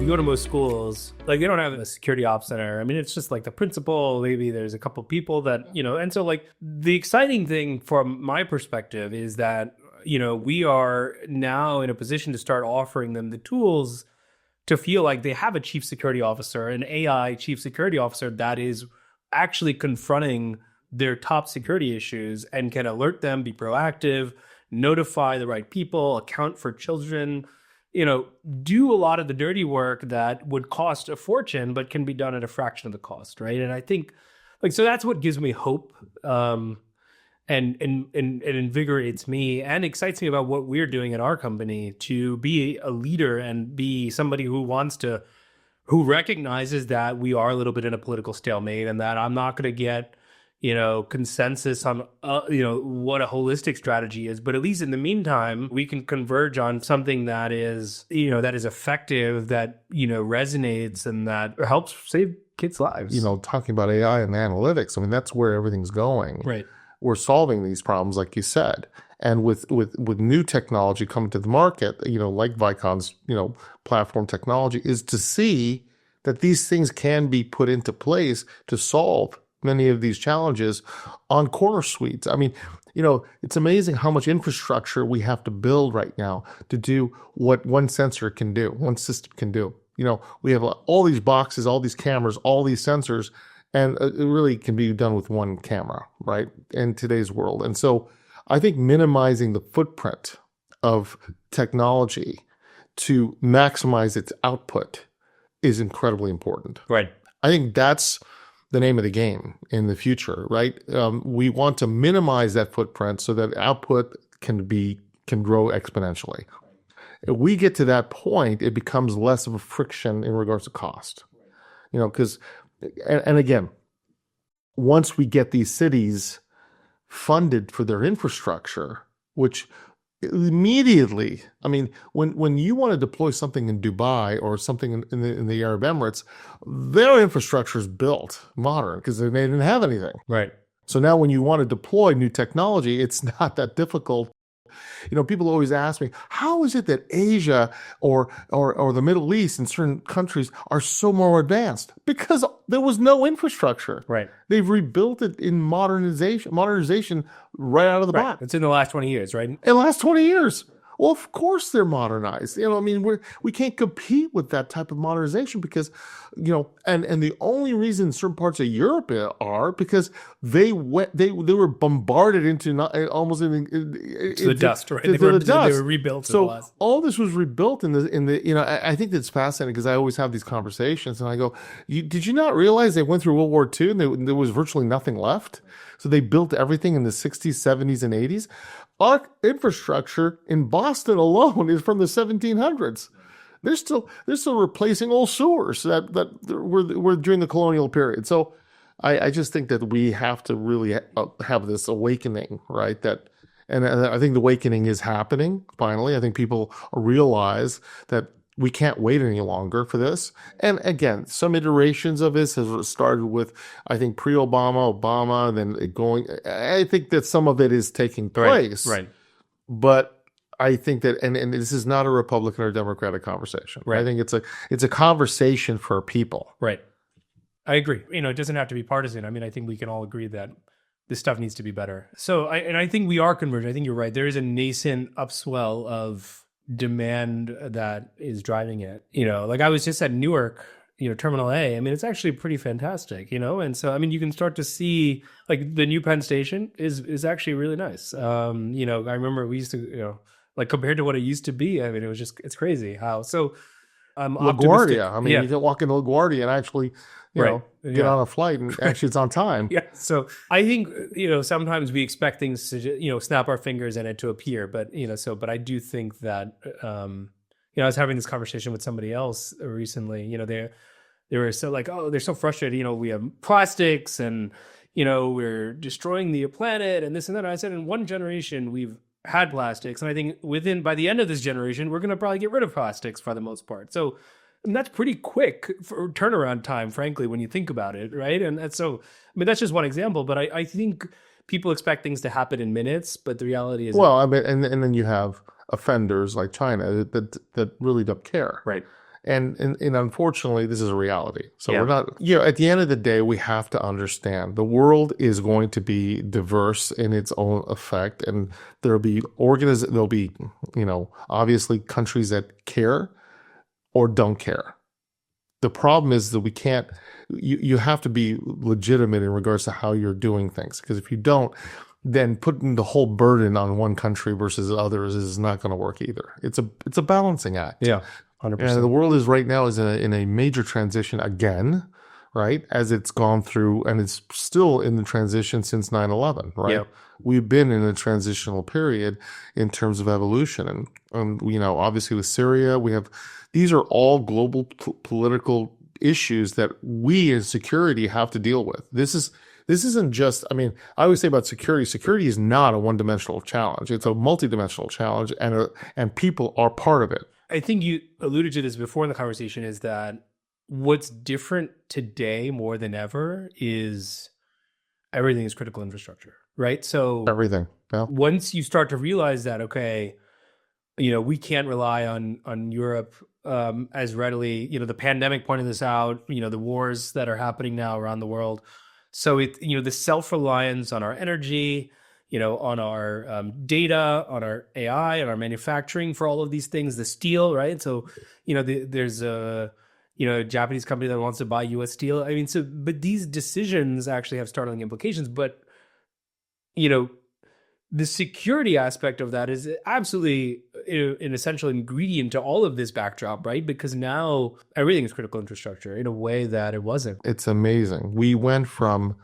you go to most schools, like they don't have a security ops center. I mean, it's just like the principal, maybe there's a couple people that, and so like the exciting thing from my perspective is that, we are now in a position to start offering them the tools to feel like they have a chief security officer, an AI chief security officer that is actually confronting their top security issues and can alert them, be proactive, notify the right people, account for children, do a lot of the dirty work that would cost a fortune, but can be done at a fraction of the cost, right? And I think, so that's what gives me hope, and invigorates me and excites me about what we're doing at our company to be a leader and be somebody who recognizes that we are a little bit in a political stalemate and that I'm not going to get consensus on, what a holistic strategy is. But at least in the meantime, we can converge on something that is, that is effective, that, resonates and that helps save kids' lives. Talking about AI and analytics, I mean, that's where everything's going. Right. We're solving these problems, like you said. And with new technology coming to the market, like Vicon's, platform technology, is to see that these things can be put into place to solve many of these challenges on corner suites. I mean, it's amazing how much infrastructure we have to build right now to do what one sensor can do, one system can do. We have all these boxes, all these cameras, all these sensors, and it really can be done with one camera, right, in today's world. And so I think minimizing the footprint of technology to maximize its output is incredibly important. Right. I think that's the name of the game in the future, right? We want to minimize that footprint so that output can grow exponentially. If we get to that point, it becomes less of a friction in regards to cost. Because, and again, once we get these cities funded for their infrastructure, which immediately, I mean, when you want to deploy something in Dubai or something in the Arab Emirates, their infrastructure is built modern because they didn't have anything. Right. So now when you want to deploy new technology, it's not that difficult. People always ask me, how is it that Asia or the Middle East and certain countries are so more advanced? Because there was no infrastructure. Right. They've rebuilt it in modernization right out of the box. It's in the last 20 years, right? In the last 20 years. Well, of course they're modernized. We can't compete with that type of modernization because, and the only reason certain parts of Europe are because they were bombarded into almost into the dust, right? They were rebuilt. So all this was rebuilt in the. I think that's fascinating because I always have these conversations and I go, did you not realize they went through World War II and there was virtually nothing left? So they built everything in the 60s, 70s, and 80s. Our infrastructure in Boston alone is from the 1700s. They're still replacing old sewers that were during the colonial period. So I just think that we have to really have this awakening, right? And I think the awakening is happening finally. I think people realize that we can't wait any longer for this. And again, some iterations of this has started with, I think, Obama, then I think that some of it is taking place. Right. But I think that, and this is not a Republican or Democratic conversation. Right. I think it's a conversation for people. Right. I agree. It doesn't have to be partisan. I mean, I think we can all agree that this stuff needs to be better. So, I think we are converging. I think you're right. There is a nascent upswell of demand that is driving it. Like I was just at Newark, Terminal A. I mean, it's actually pretty fantastic, and so, I mean, you can start to see like the new Penn Station is actually really nice. I remember we used to, like compared to what it used to be, I mean, it's crazy how, so I'm optimistic. LaGuardia. I mean, you can walk into LaGuardia and actually, get on a flight and actually it's on time. Yeah. So I think, sometimes we expect things to, snap our fingers and it to appear, but, but I do think that, I was having this conversation with somebody else recently, they were so like, oh, they're so frustrated, we have plastics and, we're destroying the planet and this and that. And I said, in one generation, we've had plastics. And I think by the end of this generation, we're going to probably get rid of plastics for the most part. So, and that's pretty quick for turnaround time, frankly, when you think about it, right? And so, I mean, that's just one example, but I think people expect things to happen in minutes, but the reality is... Well, I mean, and then you have offenders like China that really don't care. Right. And unfortunately, this is a reality. So Yeah. we're not, at the end of the day, we have to understand the world is going to be diverse in its own effect. And there'll be obviously countries that care or don't care. The problem is that we can't, you have to be legitimate in regards to how you're doing things. Because if you don't, then putting the whole burden on one country versus others is not going to work either. It's a balancing act. Yeah. 100%. And the world is right now in a major transition again, right? As it's gone through, and it's still in the transition since 9/11, right? Yeah. We've been in a transitional period in terms of evolution. And obviously with Syria, these are all global political issues that we as security have to deal with. This isn't just, I always say about security is not a one-dimensional challenge. It's a multidimensional challenge, and people are part of it. I think you alluded to this before in the conversation, is that what's different today more than ever is everything is critical infrastructure, right? So Everything. Yeah. once you start to realize that, okay, we can't rely on Europe as readily, the pandemic pointed this out, the wars that are happening now around the world. So the self-reliance on our energy, on our data, on our AI, on our manufacturing for all of these things, the steel, right? So, there's a Japanese company that wants to buy U.S. steel. But these decisions actually have startling implications. But, the security aspect of that is absolutely an essential ingredient to all of this backdrop, right? Because now everything is critical infrastructure in a way that it wasn't. It's amazing. We went from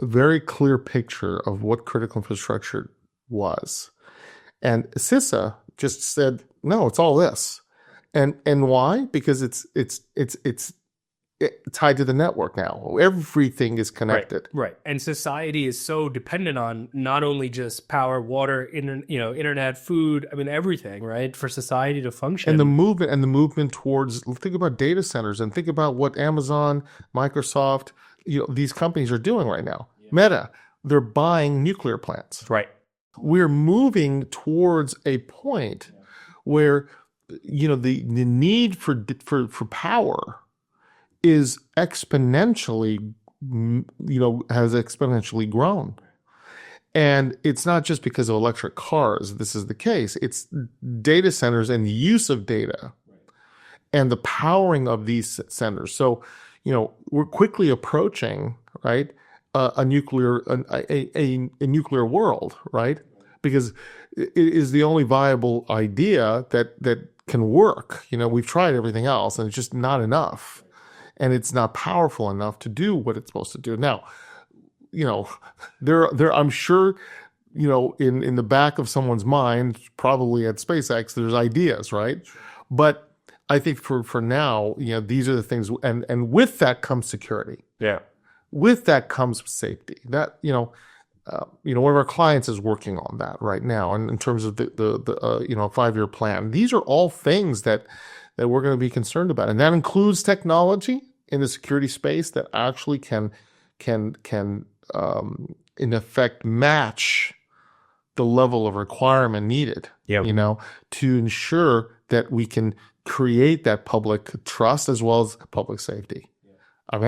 a very clear picture of what critical infrastructure was. And CISA just said, no, it's all this. And why? Because it's tied to the network now. Everything is connected. Right. And society is so dependent on not only just power, water, internet, food, everything, right? For society to function. And the movement towards, think about data centers and think about what Amazon, Microsoft, these companies are doing right now. Yeah. Meta, they're buying nuclear plants. Right. We're moving towards a point where, the need for power is exponentially, has exponentially grown. And it's not just because of electric cars. This is the case. It's data centers and the use of data and the powering of these centers. So, we're quickly approaching, right, a nuclear world, right? Because it is the only viable idea that can work. We've tried everything else and it's just not enough. And it's not powerful enough to do what it's supposed to do. Now, there I'm sure, in the back of someone's mind, probably at SpaceX, there's ideas, right? But I think for now, these are the things, and with that comes security. Yeah. With that comes safety. That, one of our clients is working on that right now, and in terms of the 5-year plan. These are all things that we're going to be concerned about, and that includes technology in the security space that actually can in effect match the level of requirement needed. Yep. To ensure that we can create that public trust as well as public safety. Yeah.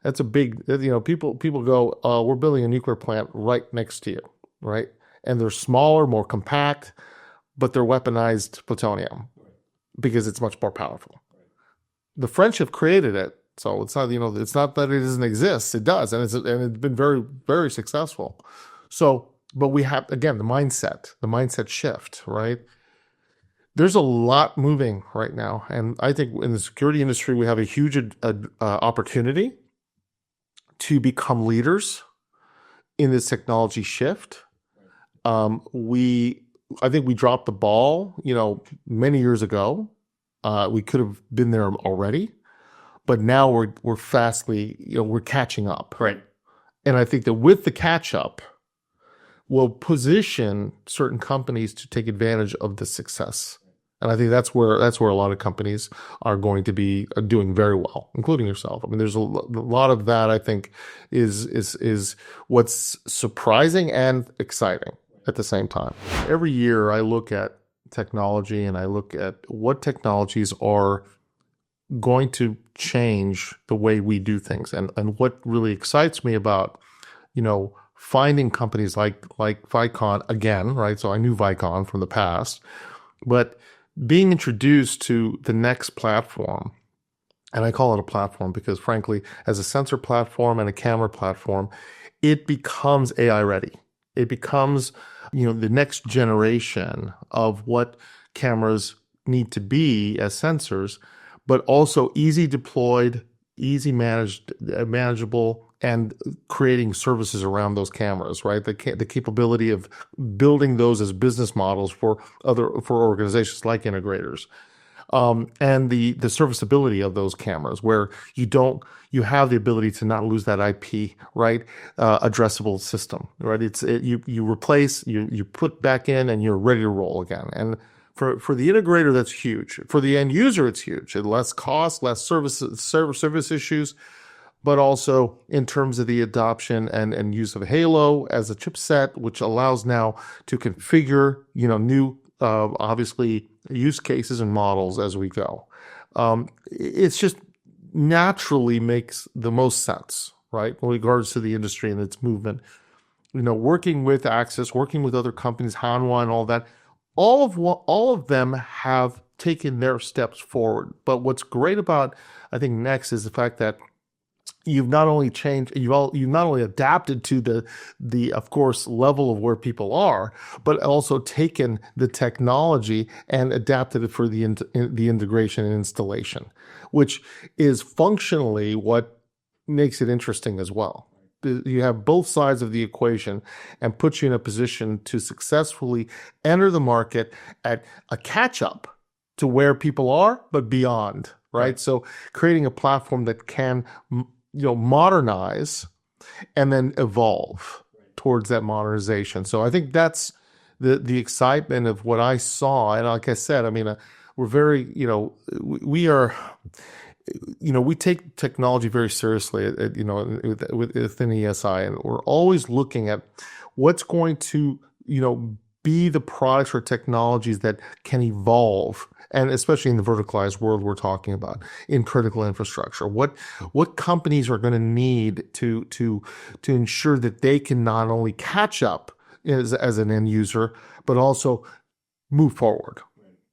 That's a big, people go, we're building a nuclear plant right next to you, right? And they're smaller, more compact, but they're weaponized plutonium because it's much more powerful. The French have created it, so it's not, it's not that it doesn't exist. It does, and it's been very, very successful. So, but we have, again, the mindset shift, right? There's a lot moving right now, and I think in the security industry we have a huge opportunity to become leaders in this technology shift. I think we dropped the ball, many years ago. We could have been there already, but now we're fastly, we're catching up. Right. And I think that with the catch up, we'll position certain companies to take advantage of the success. And I think that's where a lot of companies are going to be doing very well, including yourself. There's a lot of that, I think, is what's surprising and exciting at the same time. Every year I look at technology and I look at what technologies are going to change the way we do things. And what really excites me about, finding companies like Vicon again, right? So I knew Vicon from the past, but being introduced to the next platform, and I call it a platform because frankly, as a sensor platform and a camera platform, it becomes AI ready. It becomes, the next generation of what cameras need to be as sensors, but also easy deployed, easy manageable, and creating services around those cameras, right? The capability of building those as business models for organizations like integrators. And the serviceability of those cameras, where you have the ability to not lose that IP, right? Addressable system, right? You replace, you put back in, and you're ready to roll again. And for the integrator, that's huge. For the end user, it's huge. Less cost, less service issues, but also in terms of the adoption and use of Halo as a chipset, which allows now to configure, new, obviously, use cases and models as we go. It's just naturally makes the most sense, right? In regards to the industry and its movement, working with Axis, working with other companies, Hanwha and all that, all of them have taken their steps forward. But what's great about, I think, Next is the fact that you've not only changed, you've not only adapted to the of course level of where people are, but also taken the technology and adapted it for the integration and installation, which is functionally what makes it interesting as well. You have both sides of the equation and puts you in a position to successfully enter the market at a catch up to where people are, but beyond, right? So creating a platform that can modernize and then evolve towards that modernization. So I think that's the excitement of what I saw. And like I said, we're very, we are, we take technology very seriously within ESI, and we're always looking at what's going to, be the products or technologies that can evolve. And especially in the verticalized world we're talking about, in critical infrastructure, what companies are going to need to ensure that they can not only catch up as an end user, but also move forward.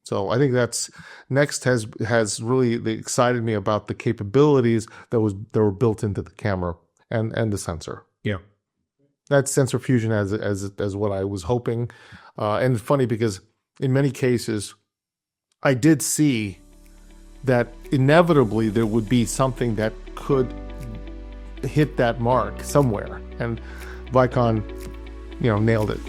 So I think that's Next has really excited me about the capabilities that were built into the camera and the sensor. Yeah, that's sensor fusion as what I was hoping, and it's funny because in many cases, I did see that inevitably there would be something that could hit that mark somewhere, and Vicon, nailed it.